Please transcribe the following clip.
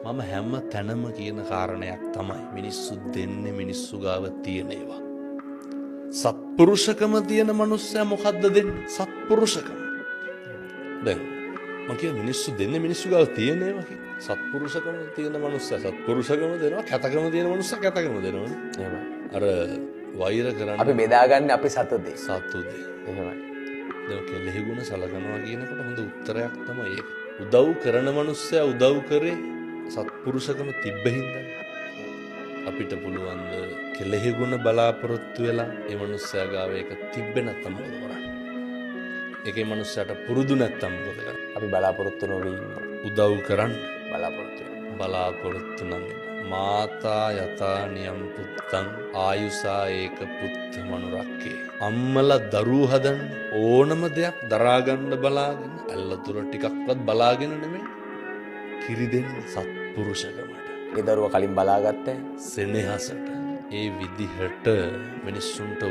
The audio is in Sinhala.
මම හැම තැනම කියන කාරණයක් තමයි මිනිස්සු දෙන්නේ මිනිස්සු ගාව තියෙන ඒවා. සත්පුරුෂකම තියෙන මනුස්සයා මොකද්ද දෙන්නේ? සත්පුරුෂකම. දැන් මම කිය මිනිස්සු දෙන්නේ මිනිස්සු ගාව තියෙන ඒවා කියලා. සත්පුරුෂකම තියෙන මනුස්සයා සත්පුරුෂකම දෙනවා, කැතකම තියෙන මනුස්සයා කැතකම දෙනවනේ. එහෙමයි. අර වෛර කරන්නේ අපි බෙදාගන්නේ අපි සතුටේ. සතුටේ. එහෙමයි. දැන් කෙලෙහි ගුණ සලකනවා කියනකොට හොඳ උත්තරයක් තමයි ඒක. උදව් කරන මනුස්සයා උදව් කරේ සත්පුරුෂකම තිබ්බහින්දා. අපිට පුළුවන් කෙලෙහි ගුණ බලාපොරොත්තු වෙලා ඒ මනුස්සයා ගාව ඒක තිබ්බේ නැත්තම් මොකද කරන්නේ? ඒකේ මනුස්සයාට පුරුදු නැත්තම් මොකද කරන්නේ? අපි බලාපොරොත්තු නොවී ඉන්නවා. උදව් කරන්න බලාපොරොත්තු වෙනවා. බලාපොරොත්තු නම් මාතා යතා නියම් පුත්තං ආයුසා ඒක පුත්ත මනුරක්කේ. අම්මලා දරුවෝ හදන්න ඕනම දෙයක් දරාගන්න බලාගෙන ඇල්ලතුර ටිකක්වත් බලාගෙන නෙමෙයි කිරි දෙන්න සත්පුරුෂකමට. ඒ දරුවා කලින් බලාගත්තේ සෙනෙහසට. ඒ විදිහට මිනිස්සුන්ට